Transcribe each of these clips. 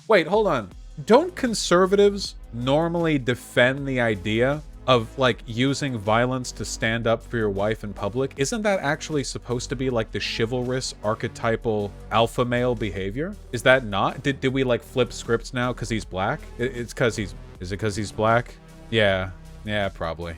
Wait, hold on. Don't conservatives normally defend the idea of, like, using violence to stand up for your wife in public? Isn't that actually supposed to be, like, the chivalrous, archetypal alpha male behavior? Is that not? Did we, like, flip scripts now because he's black? It's because he's... Is it because he's black? Yeah. Yeah, probably.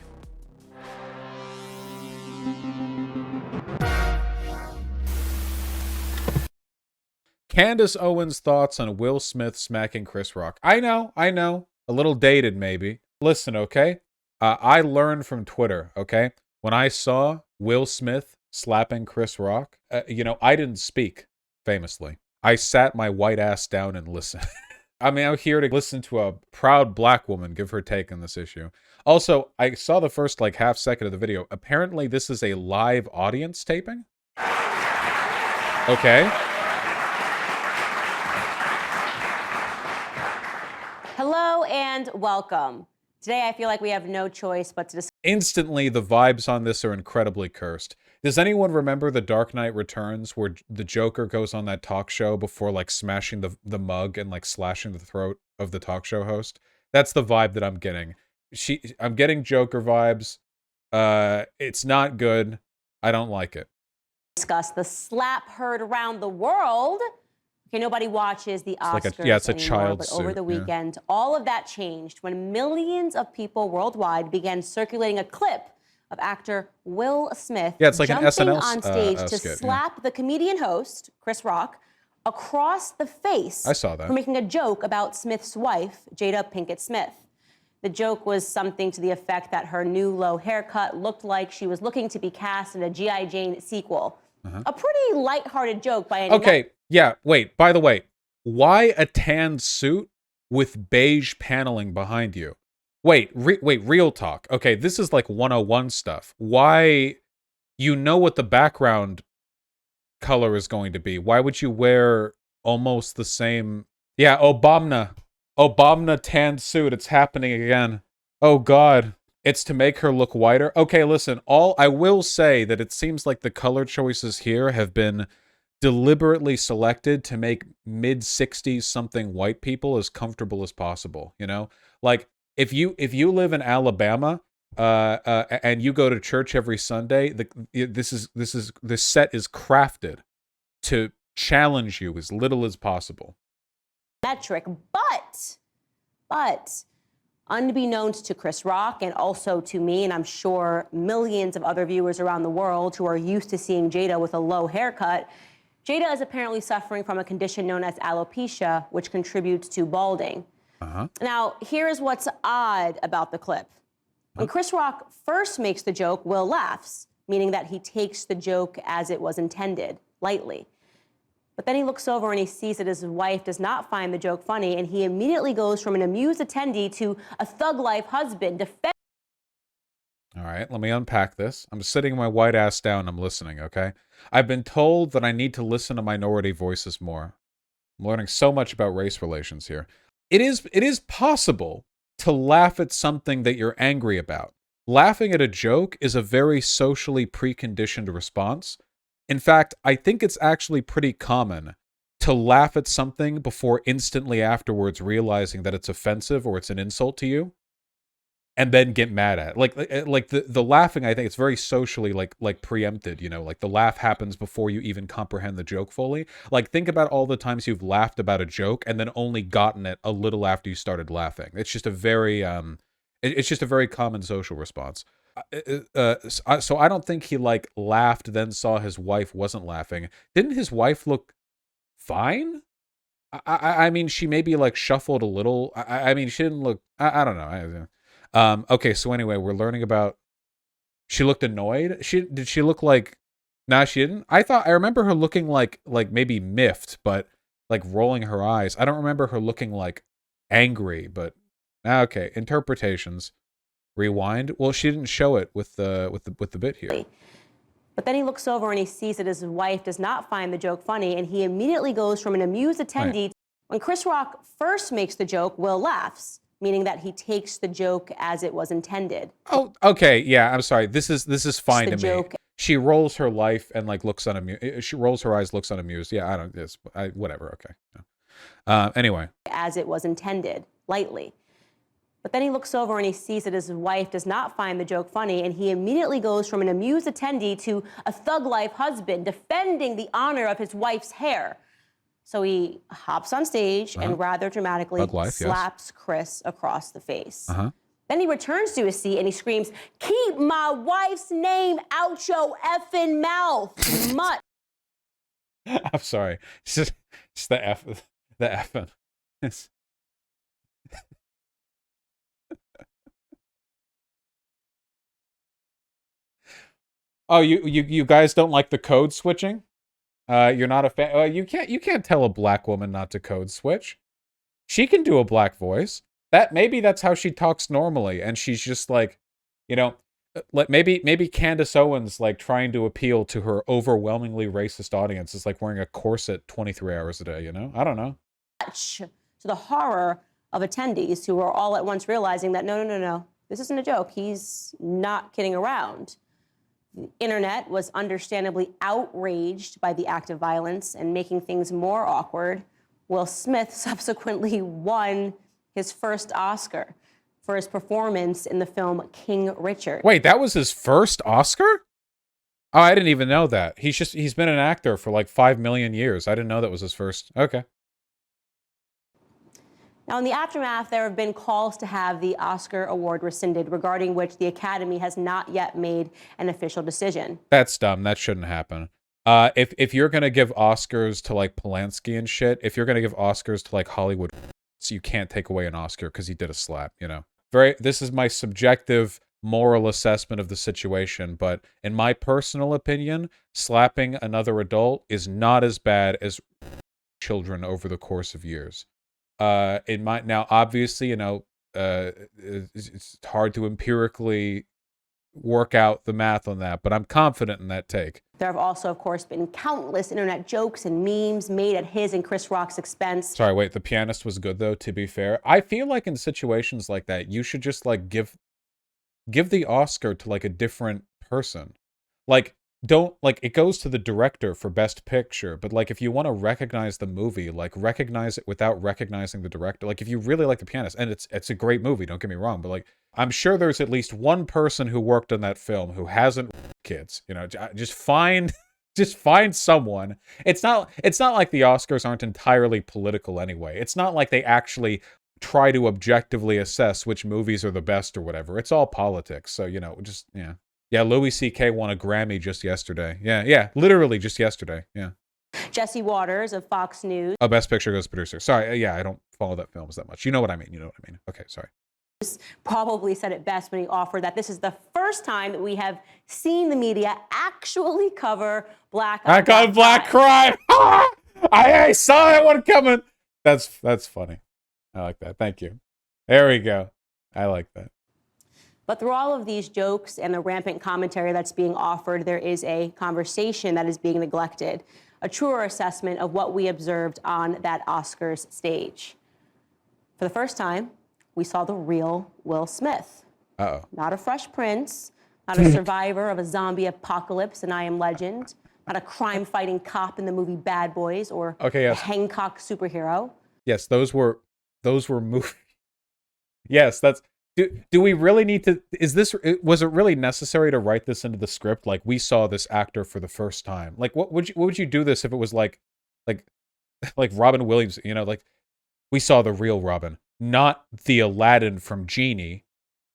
Candace Owens' thoughts on Will Smith smacking Chris Rock. I know. A little dated, maybe. Listen, okay? I learned from Twitter, okay? When I saw Will Smith slapping Chris Rock, you know, I didn't speak, famously. I sat my white ass down and listened. I mean, I'm here to listen to a proud black woman give her take on this issue. Also, I saw the first, like, half second of the video. Apparently, this is a live audience taping. Okay. Hello and welcome. Today I feel like we have no choice but to discuss. Instantly, the vibes on this are incredibly cursed. Does anyone remember The Dark Knight Returns, where the Joker goes on that talk show before, like, smashing the mug and, like, slashing the throat of the talk show host? That's the vibe that I'm getting. I'm getting Joker vibes. It's not good. I don't like it. Discuss the slap heard around the world. Okay, nobody watches the Oscars it's a anymore, child but suit, over the weekend, all of that changed when millions of people worldwide began circulating a clip of actor Will Smith like an jumping SNL on stage to skit, slap the comedian host, Chris Rock, across the face. I saw that. For making a joke about Smith's wife, Jada Pinkett Smith. The joke was something to the effect that her new low haircut looked like she was looking to be cast in a G.I. Jane sequel. A pretty lighthearted joke by any... Okay, yeah, wait, by the way, why a tan suit with beige paneling behind you? Wait, real talk. Okay, this is like 101 stuff. Why, you know what the background color is going to be. Why would you wear almost the same... Yeah, Obama tan suit, it's happening again. Oh God. It's to make her look whiter. Okay, listen, I will say that it seems like the color choices here have been deliberately selected to make mid-60s something white people as comfortable as possible, you know? Like, if you live in Alabama and you go to church every Sunday, this set is crafted to challenge you as little as possible. Metric, but unbeknownst to Chris Rock and also to me, and I'm sure millions of other viewers around the world who are used to seeing Jada with a low haircut, Jada is apparently suffering from a condition known as alopecia, which contributes to balding. Now, here's what's odd about the clip. When Chris Rock first makes the joke, Will laughs, meaning that he takes the joke as it was intended, lightly. But then he looks over and he sees that his wife does not find the joke funny, and he immediately goes from an amused attendee to a thug-life husband. All right, let me unpack this. I'm sitting my white ass down, I'm listening, okay? I've been told that I need to listen to minority voices more. I'm learning so much about race relations here. It is possible to laugh at something that you're angry about. Laughing at a joke is a very socially preconditioned response. In fact, I think it's actually pretty common to laugh at something before instantly afterwards realizing that it's offensive or it's an insult to you, and then get mad at it. Like the laughing, I think it's very socially like preempted, you know, like the laugh happens before you even comprehend the joke fully. Like, think about all the times you've laughed about a joke and then only gotten it a little after you started laughing. It's just a very it's just a very common social response. So I don't think he, like, laughed, then saw his wife wasn't laughing. Didn't his wife look fine? I mean, she maybe, like, shuffled a little. I mean, she didn't look... I don't know. Okay, so anyway, we're learning about... She looked annoyed? Did she look like... Nah, she didn't? I remember her looking like maybe miffed, but, like, rolling her eyes. I don't remember her looking, like, angry, but... Okay, interpretations. Rewind. Well, she didn't show it with the bit here. But then he looks over and he sees that his wife does not find the joke funny, and he immediately goes from an amused attendee. Right. When Chris Rock first makes the joke, Will laughs, meaning that he takes the joke as it was intended. Oh, okay, yeah. I'm sorry. This is fine to me. She rolls her life and, like, looks unamused. She rolls her eyes, looks unamused. Yeah, whatever. Okay. Anyway. as it was intended, lightly. But then he looks over and he sees that his wife does not find the joke funny, and he immediately goes from an amused attendee to a thug life husband defending the honor of his wife's hair. So he hops on stage and rather dramatically slaps Chris across the face. Then he returns to his seat and he screams, "Keep my wife's name out your effing mouth, mutt." I'm sorry. It's just the effing. Oh, you guys don't like the code switching? You're not a fan. You can't tell a black woman not to code switch. She can do a black voice. Maybe that's how she talks normally, and she's just like, you know, like maybe Candace Owens, like, trying to appeal to her overwhelmingly racist audience, is like wearing a corset 23 hours a day. You know, I don't know. To the horror of attendees who are all at once realizing that no, this isn't a joke. He's not kidding around. The internet was understandably outraged by the act of violence, and making things more awkward, Will Smith subsequently won his first Oscar for his performance in the film King Richard. Wait, that was his first Oscar? Oh, I didn't even know that. He's been an actor for like 5 million years. I didn't know that was his first. Okay. Now, in the aftermath, there have been calls to have the Oscar award rescinded, regarding which the Academy has not yet made an official decision. That's dumb. That shouldn't happen. If you're gonna give Oscars to like Polanski and shit, if you're gonna give Oscars to like Hollywood, so you can't take away an Oscar because he did a slap. You know, this is my subjective moral assessment of the situation, but in my personal opinion, slapping another adult is not as bad as children over the course of years. Now obviously, you know, it's hard to empirically work out the math on that, but I'm confident in that take. There have also, of course, been countless internet jokes and memes made at his and Chris Rock's expense. Sorry, wait, The Pianist was good though, to be fair. I feel like in situations like that, you should just like give the Oscar to like a different person. Like, don't, like, it goes to the director for best picture, but like if you want to recognize the movie, like recognize it without recognizing the director. Like if you really like The Pianist, and it's a great movie, don't get me wrong, but like I'm sure there's at least one person who worked on that film who hasn't kids, you know, just find someone. It's not like the Oscars aren't entirely political anyway. It's not like they actually try to objectively assess which movies are the best or whatever. It's all politics. So, you know, just, yeah. Yeah, Louis C.K. won a Grammy just yesterday. Yeah, literally just yesterday. Yeah. Jesse Waters of Fox News. Oh, Best Picture goes producer. Sorry, yeah, I don't follow that films that much. You know what I mean. Okay, sorry. Probably said it best when he offered that this is the first time that we have seen the media actually cover black crime. I saw that one coming. That's funny. I like that. Thank you. There we go. I like that. But through all of these jokes and the rampant commentary that's being offered, there is a conversation that is being neglected, a truer assessment of what we observed on that Oscars stage. For the first time, we saw the real Will Smith. Uh-oh. Not a Fresh Prince, not a survivor of a zombie apocalypse in I Am Legend, not a crime-fighting cop in the movie Bad Boys, or a Hancock superhero. Yes, those were movies. Yes, that's... Do we really need to... Was it really necessary to write this into the script? Like, we saw this actor for the first time. Like, what would you do this if it was like Robin Williams, you know, like, we saw the real Robin, not the Aladdin from Genie.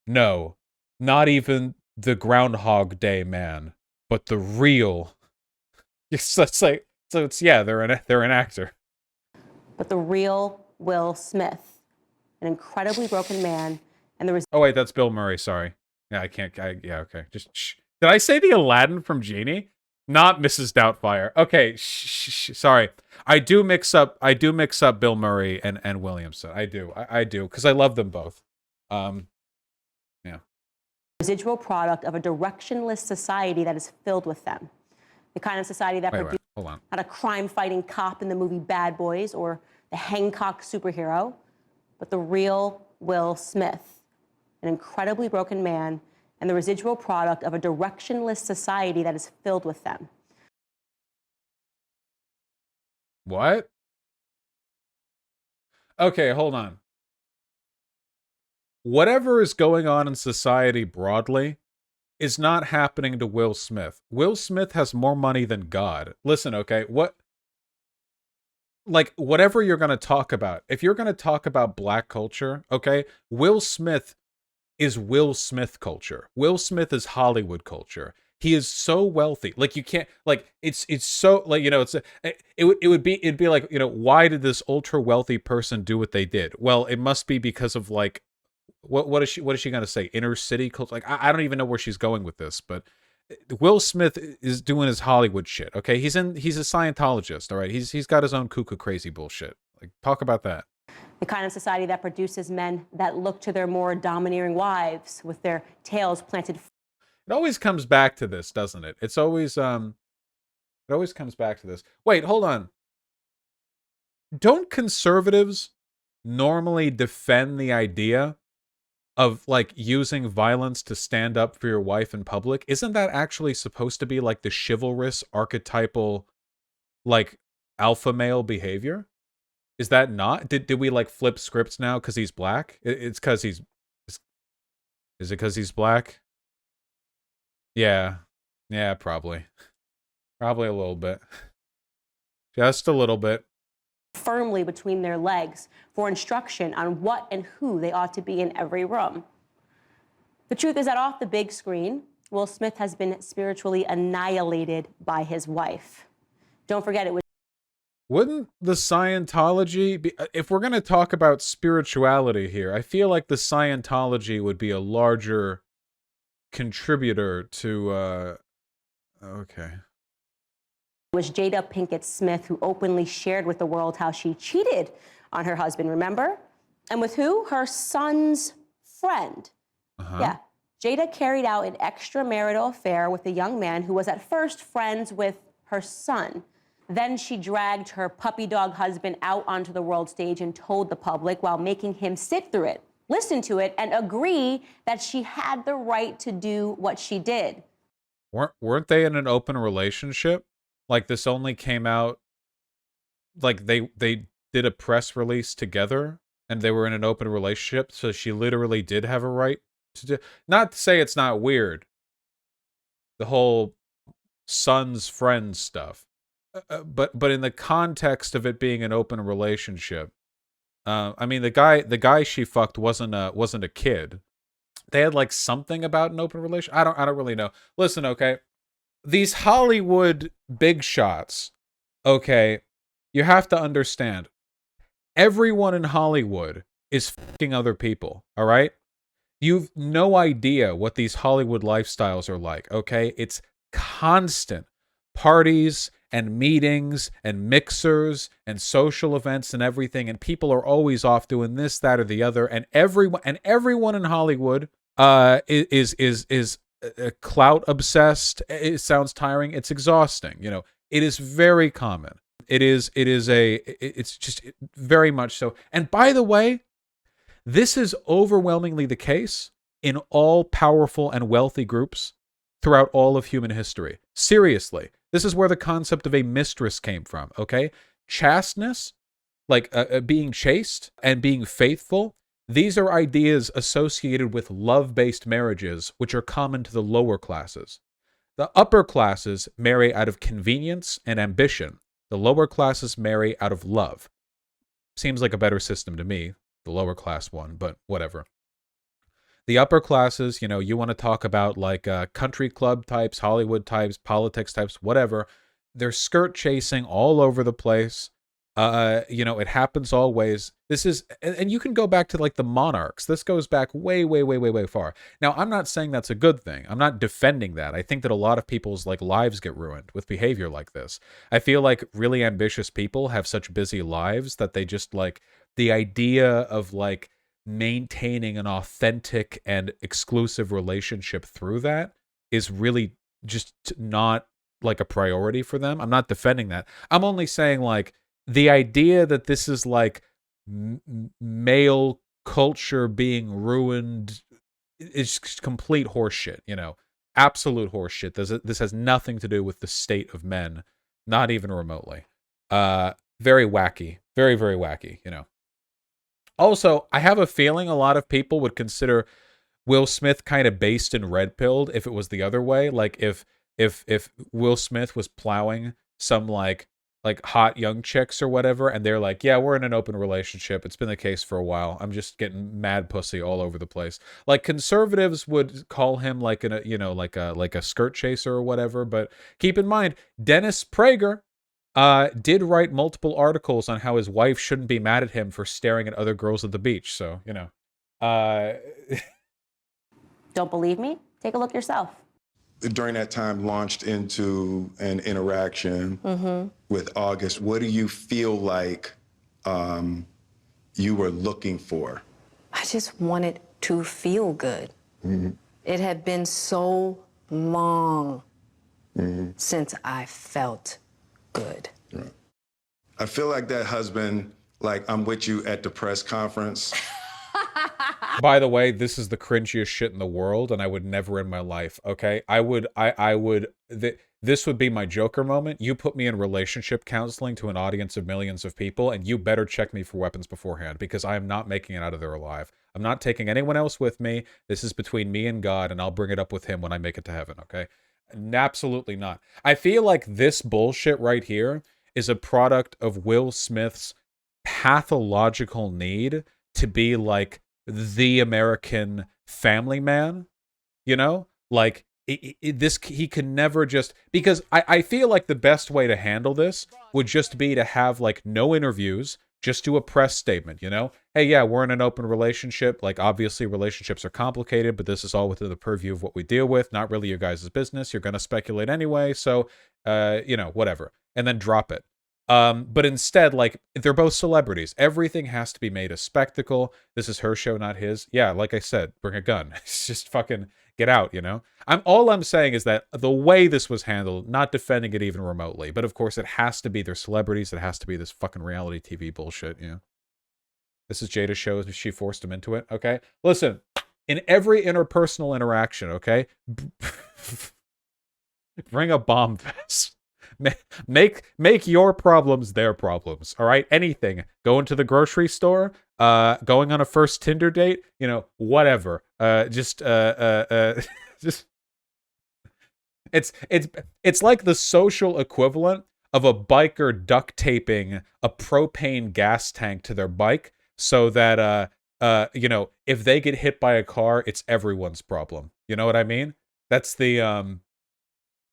No, not even the Groundhog Day man, but the real... they're an actor. But the real Will Smith, an incredibly broken man. Oh wait, that's Bill Murray. Sorry. Yeah, I can't. Yeah, okay. Just shh. Did I say the Aladdin from Genie? Not Mrs. Doubtfire. Okay, sorry. I do mix up Bill Murray and Williamson. I do because I love them both. Yeah. Residual product of a directionless society that is filled with them. The kind of society that Wait, hold on. Not a crime-fighting cop in the movie Bad Boys or the Hancock superhero, but the real Will Smith, an incredibly broken man, and the residual product of a directionless society that is filled with them. What? Okay, hold on. Whatever is going on in society broadly is not happening to Will Smith. Will Smith has more money than God. Listen, okay, like whatever you're going to talk about, if you're going to talk about black culture, okay, Will Smith is Will Smith culture. Will Smith is Hollywood culture. He is so wealthy. Like you can't like it's so like it's it'd be like why did this ultra wealthy person do what they did? Well, it must be because of like what is she gonna say? Inner city culture? Like I don't even know where she's going with this, but Will Smith is doing his Hollywood shit. Okay, he's a Scientologist. All right, he's got his own cuckoo crazy bullshit. Like talk about that. The kind of society that produces men that look to their more domineering wives with their tails planted. It always comes back to this, doesn't it? It's always it always comes back to this. Wait, hold on. Don't conservatives normally defend the idea of like using violence to stand up for your wife in public? Isn't that actually supposed to be like the chivalrous archetypal like alpha male behavior? Is that not? Did we like flip scripts now because he's black? It's because he's is it because he's black? Yeah. Yeah, probably. Probably a little bit. Just a little bit. Firmly between their legs for instruction on what and who they ought to be in every room. The truth is that off the big screen, Will Smith has been spiritually annihilated by his wife. Don't forget it was. Wouldn't the Scientology be, if we're going to talk about spirituality here, I feel like the Scientology would be a larger contributor to okay. It was Jada Pinkett Smith who openly shared with the world how she cheated on her husband, remember? And with who? Her son's friend. Yeah. Jada carried out an extramarital affair with a young man who was at first friends with her son. Then she dragged her puppy dog husband out onto the world stage and told the public while making him sit through it, listen to it, and agree that she had the right to do what she did. Weren't they in an open relationship? Like this only came out like they did a press release together and they were in an open relationship, so she literally did have a right to do, not to say it's not weird. The whole son's friend stuff. But in the context of it being an open relationship, I mean the guy she fucked wasn't a kid. They had like something about an open relation. I don't really know. Listen, okay, these Hollywood big shots. Okay, you have to understand. Everyone in Hollywood is fucking other people. All right, you've no idea what these Hollywood lifestyles are like. Okay, it's constant parties and meetings and mixers and social events and everything, and people are always off doing this, that, or the other, and everyone in Hollywood is clout obsessed. It sounds tiring. It's exhausting. It is very common. It's just very much so. And by the way, this is overwhelmingly the case in all powerful and wealthy groups throughout all of human history. Seriously, this is where the concept of a mistress came from, okay? Chasteness, like being chaste and being faithful, these are ideas associated with love-based marriages, which are common to the lower classes. The upper classes marry out of convenience and ambition. The lower classes marry out of love. Seems like a better system to me, the lower class one, but whatever. The upper classes, you want to talk about like country club types, Hollywood types, politics types, whatever. They're skirt chasing all over the place. It happens always. This is, and you can go back to like the monarchs. This goes back way, way, way, way, way far. Now, I'm not saying that's a good thing. I'm not defending that. I think that a lot of people's like lives get ruined with behavior like this. I feel like really ambitious people have such busy lives that they just like the idea of like maintaining an authentic and exclusive relationship through that is really just not like a priority for them. I'm not defending that. I'm only saying like the idea that this is like male culture being ruined is complete horseshit, absolute horseshit. This has nothing to do with the state of men, not even remotely. Very wacky, very, very wacky, Also, I have a feeling a lot of people would consider Will Smith kind of based and red pilled if it was the other way. Like if Will Smith was plowing some like hot young chicks or whatever, and they're like, yeah, we're in an open relationship. It's been the case for a while. I'm just getting mad pussy all over the place. Like conservatives would call him like an like a skirt chaser or whatever. But keep in mind, Dennis Prager did write multiple articles on how his wife shouldn't be mad at him for staring at other girls at the beach. So, uh, Don't believe me? Take a look yourself. During that time, launched into an interaction with August. What do you feel like you were looking for? I just wanted to feel good. It had been so long since I felt good. Right. I feel like that husband, like I'm with you at the press conference. by the way, this is the cringiest shit in the world, and I would never in my life, okay? This would be my Joker moment. You put me in relationship counseling to an audience of millions of people, and you better check me for weapons beforehand, because I am not making it out of there alive. I'm not taking anyone else with me. This is between me and God, and I'll bring it up with him when I make it to heaven, okay? Absolutely not. I feel like this bullshit right here is a product of Will Smith's pathological need to be like the American family man, like this, he can never just, because I feel like the best way to handle this would just be to have like no interviews, just do a press statement, hey, yeah, we're in an open relationship. Like, obviously relationships are complicated, but this is all within the purview of what we deal with, not really your guys' business. You're going to speculate anyway. So, whatever. And then drop it. But instead, like, they're both celebrities. Everything has to be made a spectacle. This is her show, not his. Yeah, like I said, bring a gun. It's just fucking get out, all I'm saying is that the way this was handled, not defending it even remotely, but of course it has to be their celebrities. It has to be this fucking reality TV bullshit, This is Jada's show. She forced him into it, okay? Listen, in every interpersonal interaction, okay? Bring a bomb vest. Make your problems their problems, all right? Anything. Going to the grocery store, going on a first Tinder date, whatever. Just it's like the social equivalent of a biker duct taping a propane gas tank to their bike so that if they get hit by a car, it's everyone's problem. You know what I mean? That's the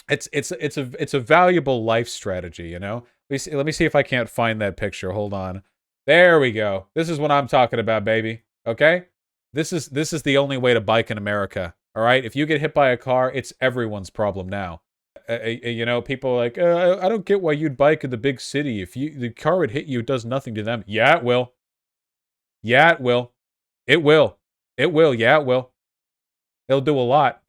it's a valuable life strategy, Let me see if I can't find that picture. Hold on. There we go. This is what I'm talking about, baby. Okay? This is the only way to bike in America. All right? If you get hit by a car, it's everyone's problem now. People are like, I don't get why you'd bike in the big city. If the car would hit you, it does nothing to them. Yeah, it will. Yeah, it will. It will. It will. Yeah, it will. It'll do a lot.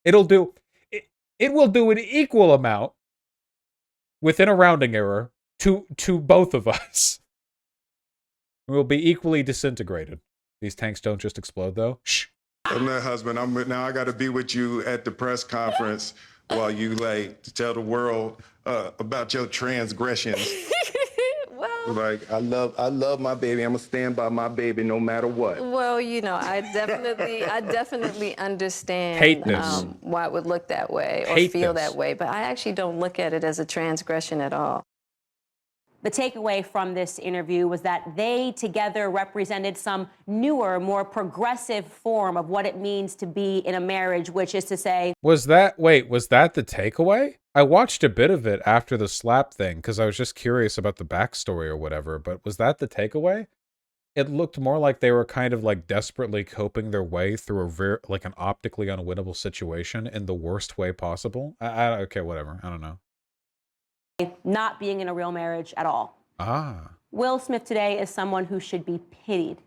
It will do an equal amount within a rounding error to both of us. We'll be equally disintegrated. These tanks don't just explode, though. Shh. I'm that husband. Now I got to be with you at the press conference while you to tell the world about your transgressions. Well, Like I love my baby. I'm gonna stand by my baby no matter what. well, I definitely understand Hate this. why it would look that way or Hate feel this. that way, but I actually don't look at it as a transgression at all. The takeaway from this interview was that they together represented some newer, more progressive form of what it means to be in a marriage, which is to say, Was that the takeaway? I watched a bit of it after the slap thing because I was just curious about the backstory or whatever, but was that the takeaway? It looked more like they were kind of like desperately coping their way through an optically unwinnable situation in the worst way possible. Okay, whatever. I don't know. not being in a real marriage at all. Ah. Will Smith today is someone who should be pitied,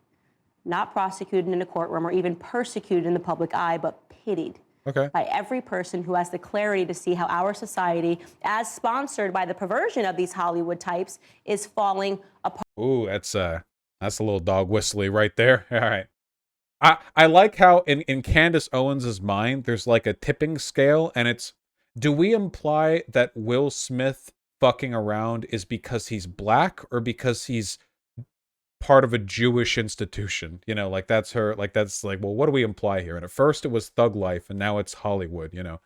not prosecuted in a courtroom or even persecuted in the public eye, but pitied. Okay. By every person who has the clarity to see how our society, as sponsored by the perversion of these Hollywood types, is falling apart. Ooh, that's a little dog whistly right there. All right. I like how in Candace Owens' mind, there's like a tipping scale, and it's, do we imply that Will Smith fucking around is because he's black or because he's part of a Jewish institution, you know, like that's her, like that's like, well, what do we imply here? And at first it was thug life and now it's Hollywood, you know.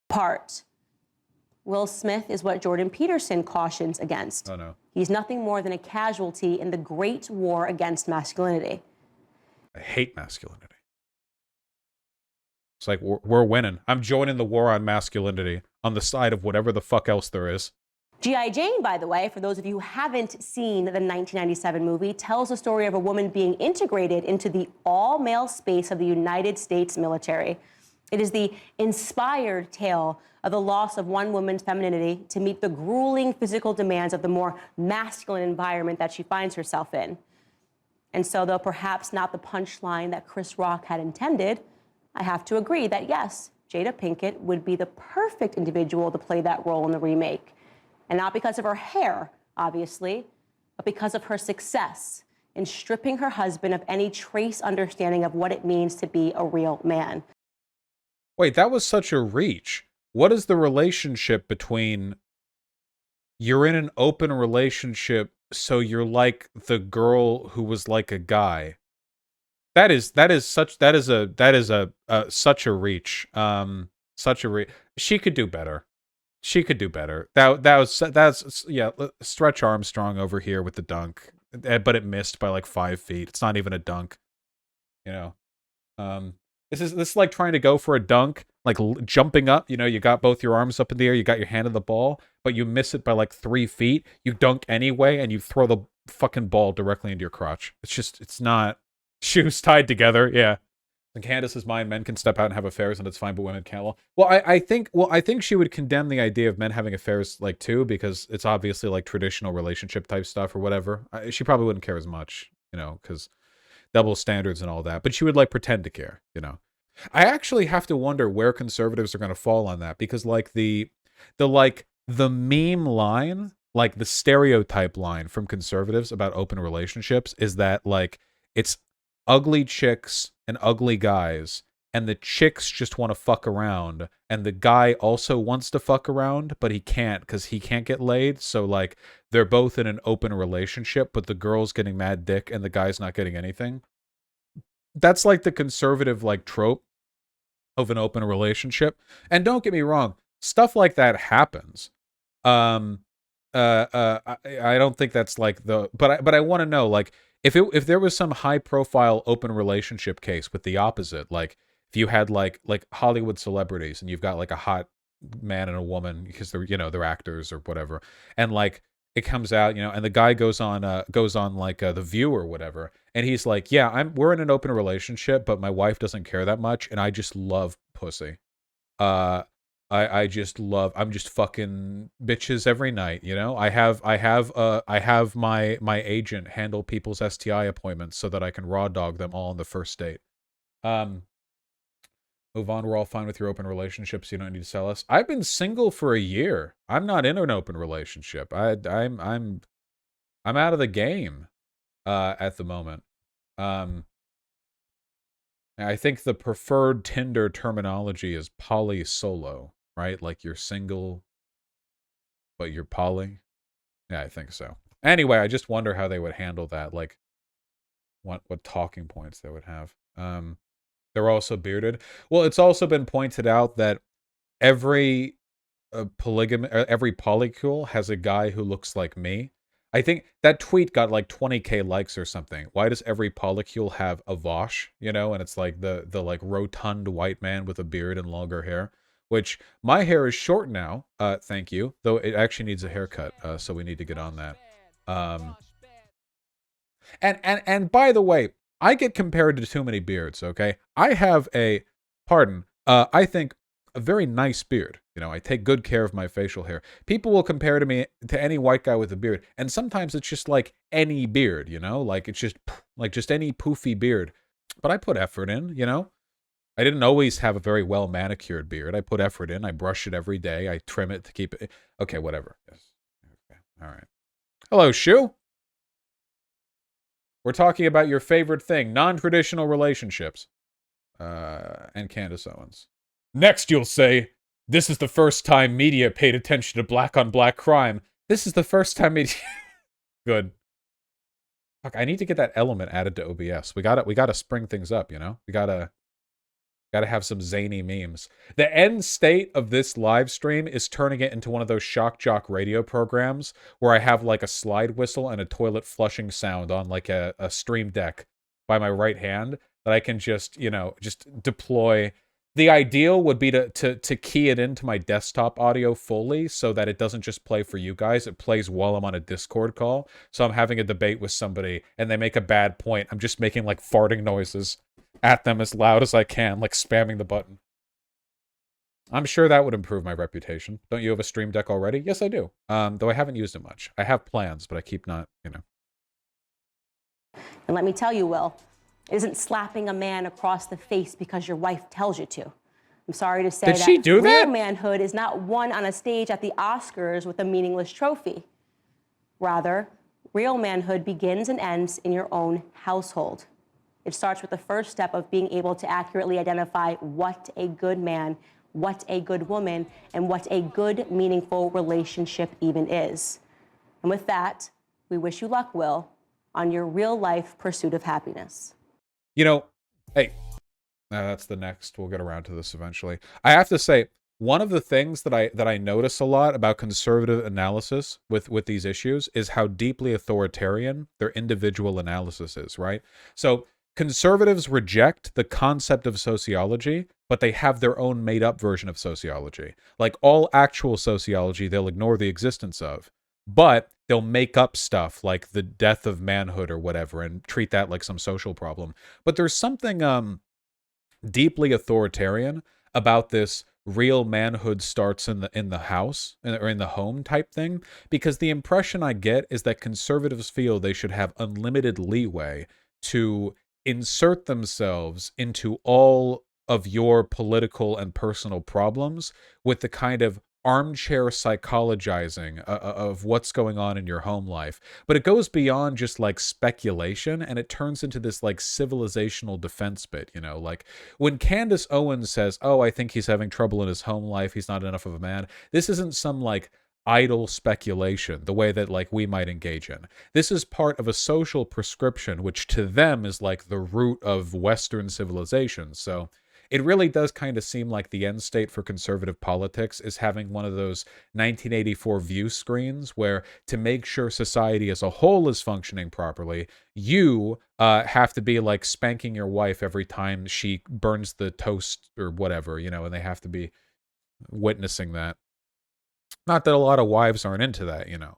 Part. Will Smith is what Jordan Peterson cautions against. Oh no. He's nothing more than a casualty in the great war against masculinity. I hate masculinity. It's like, we're winning. I'm joining the war on masculinity on the side of whatever the fuck else there is. G.I. Jane, by the way, for those of you who haven't seen the 1997 movie, tells the story of a woman being integrated into the all-male space of the United States military. It is the inspired tale of the loss of one woman's femininity to meet the grueling physical demands of the more masculine environment that she finds herself in. And so, though perhaps not the punchline that Chris Rock had intended, I have to agree that yes, Jada Pinkett would be the perfect individual to play that role in the remake. And not because of her hair, obviously, but because of her success in stripping her husband of any trace understanding of what it means to be a real man. Wait, that was such a reach. What is the relationship between you're in an open relationship, so you're like the girl who was like a guy? That is such a reach. Such a reach. She could do better. She could do better. That's yeah. Stretch Armstrong over here with the dunk, but it missed by like 5 feet. It's not even a dunk, you know. This is like trying to go for a dunk, like jumping up. You know, you got both your arms up in the air, you got your hand on the ball, but you miss it by like 3 feet. You dunk anyway, and you throw the fucking ball directly into your crotch. It's not shoes tied together. Yeah. In Candace's mind, men can step out and have affairs, and it's fine, but women can't. Well, I think she would condemn the idea of men having affairs, like, too, because it's obviously like traditional relationship type stuff or whatever. She probably wouldn't care as much, you know, because double standards and all that. But she would like pretend to care, you know. I actually have to wonder where conservatives are going to fall on that, because like the meme line, like the stereotype line from conservatives about open relationships is that like it's ugly chicks and ugly guys, and the chicks just want to fuck around, and the guy also wants to fuck around, but he can't because he can't get laid. So like they're both in an open relationship, but the girl's getting mad dick and the guy's not getting anything. That's like the conservative like trope of an open relationship. And don't get me wrong, stuff like that happens. I don't think that's like the, but I want to know, like, if there was some high profile open relationship case with the opposite, like if you had like Hollywood celebrities and you've got like a hot man and a woman because they're, you know, they're actors or whatever, and like it comes out, you know, and the guy goes on like The View or whatever, and he's like, yeah, we're in an open relationship, but my wife doesn't care that much, and I just love pussy. I just love, I'm just fucking bitches every night, you know? I have my agent handle people's STI appointments so that I can raw dog them all on the first date. Move on, we're all fine with your open relationships, you don't need to sell us. I've been single for a year. I'm not in an open relationship. I'm out of the game at the moment. I think the preferred Tinder terminology is poly solo. Right? Like you're single, but you're poly. Yeah, I think so. Anyway, I just wonder how they would handle that. Like, what talking points they would have. They're also bearded. Well, it's also been pointed out that every every polycule has a guy who looks like me. I think that tweet got like 20K likes or something. Why does every polycule have a Vaush? You know, and it's like the like rotund white man with a beard and longer hair. Which, my hair is short now, thank you, though it actually needs a haircut, so we need to get on that. And by the way, I get compared to too many beards, okay? I have I think, a very nice beard. You know, I take good care of my facial hair. People will compare me to any white guy with a beard, and sometimes it's just like any beard, you know? Like, it's just any poofy beard. But I put effort in, you know? I didn't always have a very well manicured beard. I put effort in. I brush it every day. I trim it to keep it. Okay, whatever. Yes. Okay. All right. Hello, Shu. We're talking about your favorite thing, non-traditional relationships. And Candace Owens. Next, you'll say, this is the first time media paid attention to black on black crime. This is the first time media... Good. Fuck, I need to get that element added to OBS. We gotta spring things up, you know? We gotta have some zany memes. The end state of this live stream is turning it into one of those shock jock radio programs where I have like a slide whistle and a toilet flushing sound on like a stream deck by my right hand that I can just, you know, just deploy. The ideal would be to key it into my desktop audio fully so that it doesn't just play for you guys. It plays while I'm on a Discord call. So I'm having a debate with somebody and they make a bad point. I'm just making like farting noises at them as loud as I can, like spamming the button. I'm sure that would improve my reputation. Don't you have a stream deck already? Yes, I do. Though I haven't used it much. I have plans, but I keep not, you know. And let me tell you, Will, it isn't slapping a man across the face because your wife tells you to. I'm sorry to say Did she do that? real manhood is not won on a stage at the Oscars with a meaningless trophy. Rather, real manhood begins and ends in your own household. It starts with the first step of being able to accurately identify what a good man, what a good woman, and what a good, meaningful relationship even is. And with that, we wish you luck, Will, on your real-life pursuit of happiness. You know, hey, that's the next. We'll get around to this eventually. I have to say, one of the things that I notice a lot about conservative analysis with these issues is how deeply authoritarian their individual analysis is, right? So conservatives reject the concept of sociology, but they have their own made-up version of sociology. Like all actual sociology, they'll ignore the existence of. But they'll make up stuff like the death of manhood or whatever and treat that like some social problem. But there's something deeply authoritarian about this real manhood starts in the house or in the home type thing, because the impression I get is that conservatives feel they should have unlimited leeway to insert themselves into all of your political and personal problems with the kind of armchair psychologizing of what's going on in your home life. But it goes beyond just like speculation, and it turns into this like civilizational defense bit, you know, like when Candace Owens says, oh, I think he's having trouble in his home life, he's not enough of a man. This isn't some like idle speculation the way that like we might engage in. This is part of a social prescription, which to them is like the root of Western civilization. So it really does kind of seem like the end state for conservative politics is having one of those 1984 view screens where, to make sure society as a whole is functioning properly, you have to be like spanking your wife every time she burns the toast or whatever, you know, and they have to be witnessing that. Not that a lot of wives aren't into that, you know.